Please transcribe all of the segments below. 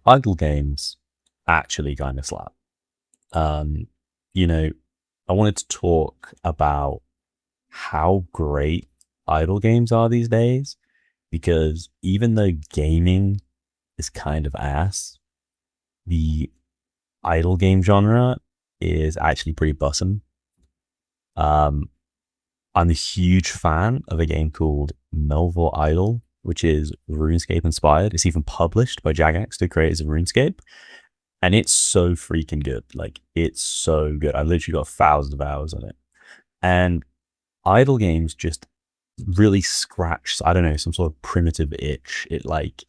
idle games actually kind of slap. Um, you know, I wanted to talk about how great idle games are these days because even though gaming is kind of ass, the idle game genre is actually pretty bussin'. Um, I'm a huge fan of a game called Melville Idle, which is RuneScape inspired. It's even published by Jagex, the creators of RuneScape. And it's so freaking good. Like, it's so good. I literally got thousands of hours on it. And idle games just really scratch, I don't know, some sort of primitive itch. It like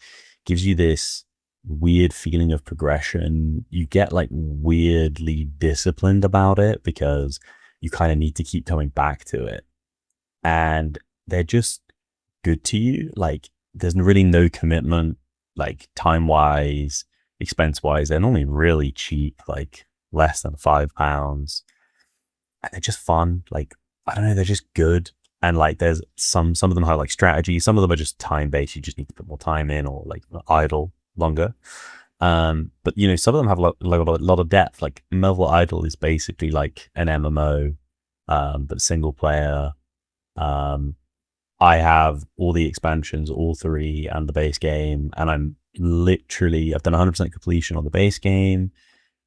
gives you this weird feeling of progression. You get like weirdly disciplined about it because you kind of need to keep coming back to it. And they're just good to you. Like, there's really no commitment, like time wise, expense wise. They're normally really cheap, like less than £5. And they're just fun. Like, I don't know, they're just good. And like, there's some of them have like strategy. Some of them are just time based. You just need to put more time in or like idle longer. But you know, some of them have like a lot of depth. Like Melville Idle is basically like an MMO, but single player. Um, I have all the expansions, all three, and the base game, and I've done 100% completion on the base game,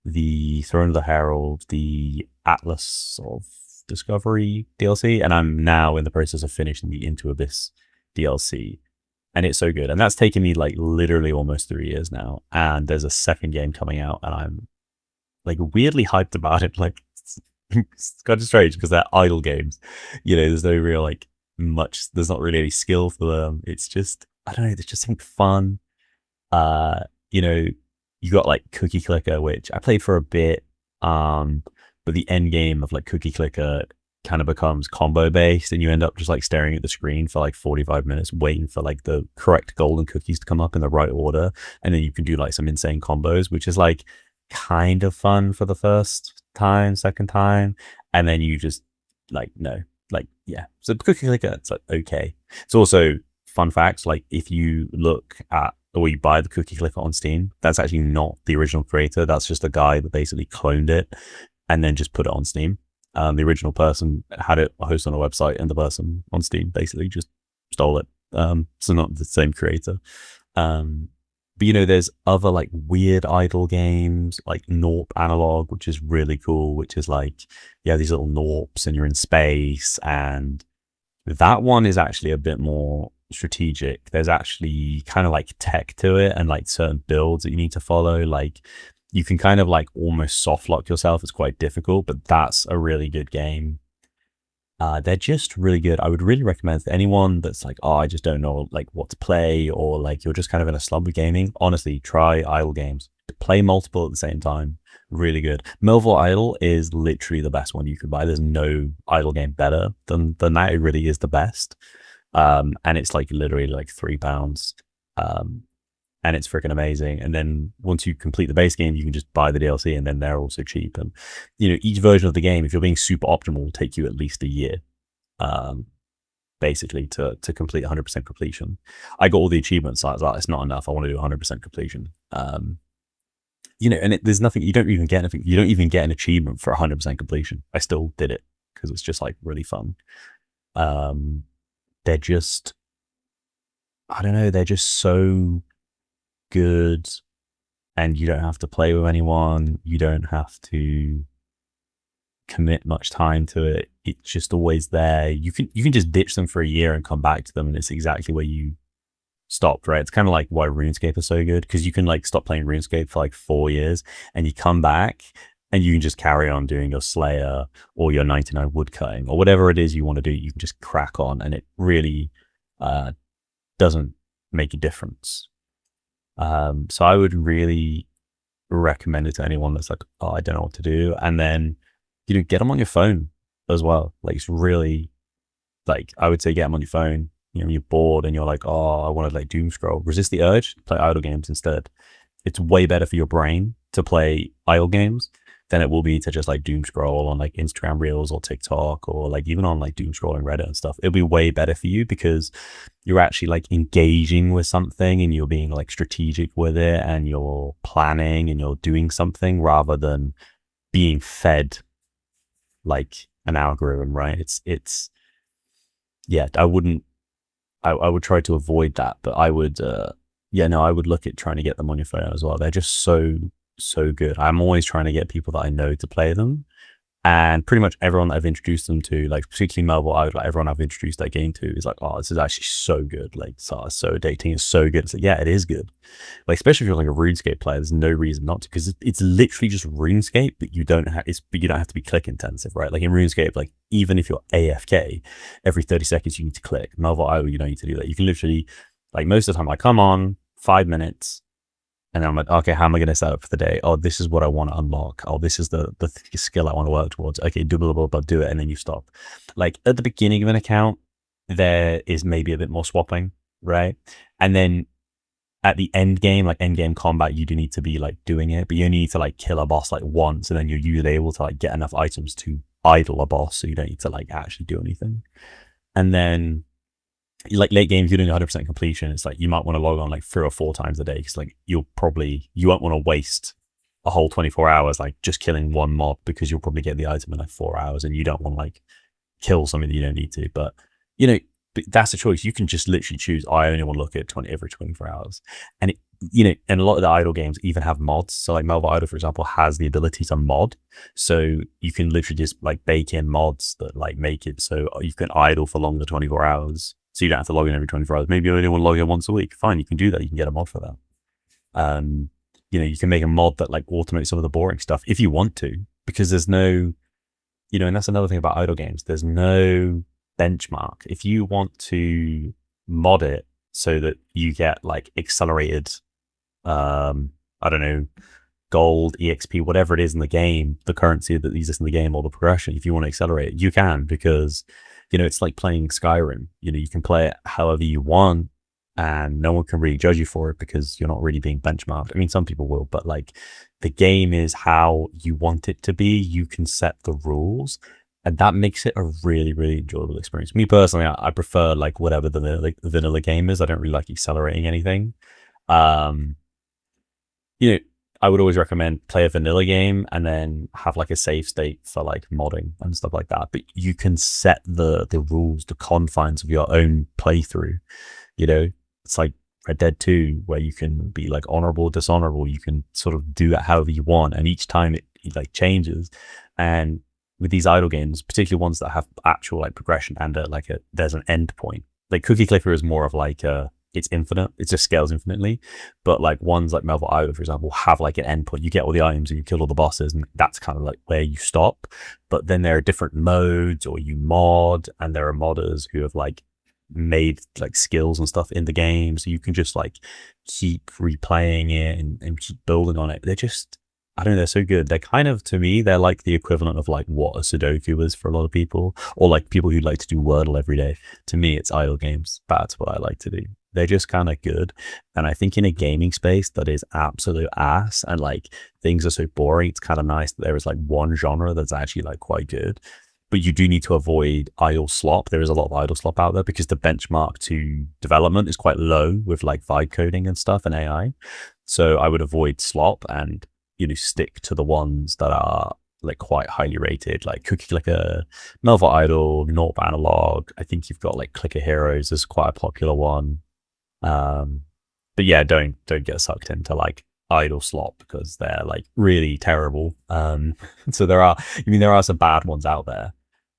the Throne of the Herald, the Atlas of Discovery DLC, and I'm now in the process of finishing the Into Abyss DLC. And it's so good. And that's taken me like literally almost 3 years now. And there's a second game coming out, and I'm like weirdly hyped about it. Like, it's kind of strange because they're idle games. You know, there's no real like there's not really any skill for them. It's just, I don't know, there's just something fun. You know, you got like Cookie Clicker, which I played for a bit. But the end game of like Cookie Clicker kind of becomes combo based, and you end up just like staring at the screen for like 45 minutes waiting for like the correct golden cookies to come up in the right order, and then you can do like some insane combos, which is like kind of fun for the first time, second time, and then you just like no, like yeah. So Cookie Clicker, it's like okay. It's also, fun facts, like if you look at or you buy the Cookie Clicker on Steam, that's actually not the original creator. That's just a guy that basically cloned it and then just put it on Steam. The original person had it hosted on a website, and the person on Steam basically just stole it. So not the same creator. But you know, there's other like weird idle games like Norp Analog, which is really cool, which is like, yeah, these little Norps and you're in space, and that one is actually a bit more strategic. There's actually kind of like tech to it and like certain builds that you need to follow. Like, you can kind of like almost soft lock yourself. It's quite difficult, but that's a really good game. They're just really good. I would really recommend to anyone that's like, oh, I just don't know like what to play, or like you're just kind of in a slump with gaming. Honestly, try idle games. Play multiple at the same time. Really good. Melville Idle is literally the best one you could buy. There's no idle game better than that. It really is the best. And it's like literally like £3. And it's freaking amazing. And then once you complete the base game, you can just buy the DLC, and then they're also cheap. And you know, each version of the game, if you're being super optimal, will take you at least a year, basically to complete 100% completion. I got all the achievements, so I was like, it's not enough. I want to do 100% completion. You know, and there's nothing. You don't even get anything. You don't even get an achievement for 100% completion. I still did it because it's just like really fun. They're just, I don't know. They're just so good, and you don't have to play with anyone. You don't have to commit much time to it. It's just always there. You can just ditch them for a year and come back to them, and it's exactly where you stopped, right? It's kind of like why RuneScape is so good, because you can like stop playing RuneScape for like 4 years, and you come back and you can just carry on doing your Slayer or your 99 woodcutting or whatever it is you want to do. You can just crack on, and it really doesn't make a difference. So I would really recommend it to anyone that's like, oh, I don't know what to do. And then, you know, get them on your phone as well. Like, it's really, like, I would say get them on your phone. You know, you're bored and you're like, oh, I want to like doom scroll. Resist the urge, play idle games instead. It's way better for your brain to play idle games than it will be to just like doom scroll on like Instagram Reels or TikTok, or like even on like doom scrolling Reddit and stuff. It'll be way better for you because you're actually like engaging with something and you're being like strategic with it and you're planning and you're doing something rather than being fed like an algorithm, right? It's yeah, I would try to avoid that, but I would yeah, no, I would look at trying to get them on your phone as well. They're just so good. I'm always trying to get people that I know to play them. And pretty much everyone that I've introduced them to, like particularly Melville, I would like everyone I've introduced that game to is like, oh, this is actually so good. Like, so dating is so good. It's like, yeah, it is good. Like, especially if you're like a RuneScape player, there's no reason not to, because it's literally just RuneScape, but you don't have to be click intensive, right? Like in RuneScape, like even if you're AFK, every 30 seconds you need to click. Melville Idol, you don't need to do that. You can literally, like most of the time, I come on 5 minutes. And then I'm like, okay, how am I going to set up for the day? Oh, this is what I want to unlock. Oh, this is the skill I want to work towards. Okay, do blah, blah, blah, do it. And then you stop. Like at the beginning of an account, there is maybe a bit more swapping, right? And then at the end game, like end game combat, you do need to be like doing it, but you only need to like kill a boss like once. And then you're usually able to like get enough items to idle a boss. So you don't need to like actually do anything. And then like late game, if you're doing 100% completion, it's like you might want to log on like 3 or 4 times a day because like you won't want to waste a whole 24 hours like just killing one mob, because you'll probably get the item in like 4 hours and you don't want to like kill something that you don't need to. But you know, that's a choice. You can just literally choose, I only want to look at 20 every 24 hours. And it, you know, and a lot of the idle games even have mods. So like Melville Idol, for example, has the ability to mod. So you can literally just like bake in mods that like make it so you can idle for longer 24 hours. So you don't have to log in every 24 hours. Maybe you only want to log in once a week. Fine, you can do that. You can get a mod for that. You know, you can make a mod that like automates some of the boring stuff if you want to, because there's no, you know, and that's another thing about idle games. There's no benchmark. If you want to mod it so that you get like accelerated, I don't know, gold, EXP, whatever it is in the game, the currency that exists in the game or the progression, if you want to accelerate it, you can, because you know, it's like playing Skyrim. You know, you can play it however you want and no one can really judge you for it because you're not really being benchmarked. I mean, some people will, but like the game is how you want it to be. You can set the rules and that makes it a really, really enjoyable experience. Me personally, I prefer like whatever the vanilla game is. I don't really like accelerating anything. You know, I would always recommend play a vanilla game and then have like a save state for like modding and stuff like that. But you can set the rules, the confines of your own playthrough. You know, it's like Red Dead 2, where you can be like honorable, dishonorable. You can sort of do it however you want, and each time it like changes. And with these idle games, particularly ones that have actual like progression and there's an end point. Like Cookie Clicker is more of like it's infinite. It just scales infinitely. But like ones like Melville Island, for example, have like an endpoint. You get all the items and you kill all the bosses, and that's kind of like where you stop. But then there are different modes, or you mod, and there are modders who have like made like skills and stuff in the game. So you can just like keep replaying it and keep building on it. They're just, I don't know, they're so good. They're kind of, to me, they're like the equivalent of like what a Sudoku is for a lot of people, or like people who like to do Wordle every day. To me, it's idle games. That's what I like to do. They're just kind of good. And I think in a gaming space that is absolute ass and like things are so boring, it's kind of nice that there is like one genre that's actually like quite good. But you do need to avoid idle slop. There is a lot of idle slop out there because the benchmark to development is quite low with like vibe coding and stuff and AI. So I would avoid slop and, you know, stick to the ones that are like quite highly rated, like Cookie Clicker, Melville Idol, North Analog. I think you've got like Clicker Heroes is quite a popular one. But yeah, don't get sucked into like idle slop because they're like really terrible. So there are some bad ones out there.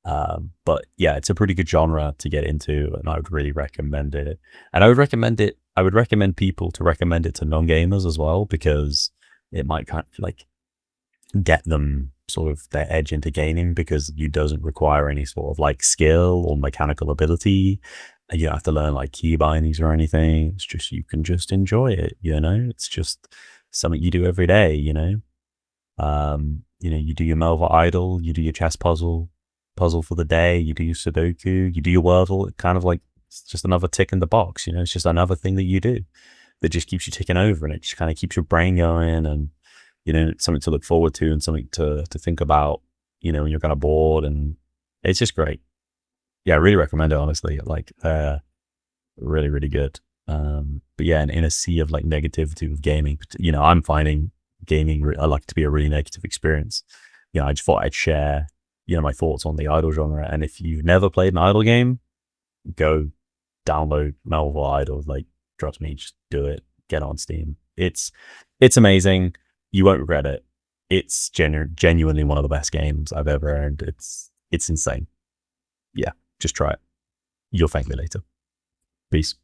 But yeah, it's a pretty good genre to get into, and I would really recommend it. And I would recommend people to recommend it to non-gamers as well, because it might kind of like get them sort of their edge into gaming, because it doesn't require any sort of like skill or mechanical ability. And you don't have to learn like key bindings or anything. It's just, you can just enjoy it, you know? It's just something you do every day, you know? You know, you do your Melville Idol, you do your chess puzzle for the day, you do your Sudoku, you do your Wordle. It kind of like, it's just another tick in the box, you know? It's just another thing that you do that just keeps you ticking over, and it just kind of keeps your brain going. And you know, something to look forward to and something to think about, you know, when you're kind of bored, and it's just great. Yeah, I really recommend it, honestly. Like, really, really good. But yeah, in a sea of like negativity with gaming, you know, I'm finding gaming, I like it to be a really negative experience. You know, I just thought I'd share, you know, my thoughts on the idle genre. And if you've never played an idle game, go download Melville Idol. Like, trust me, just do it. Get on Steam. It's amazing. You won't regret it. It's genuinely one of the best games I've ever owned. It's insane. Yeah, just try it. You'll thank me later. Peace.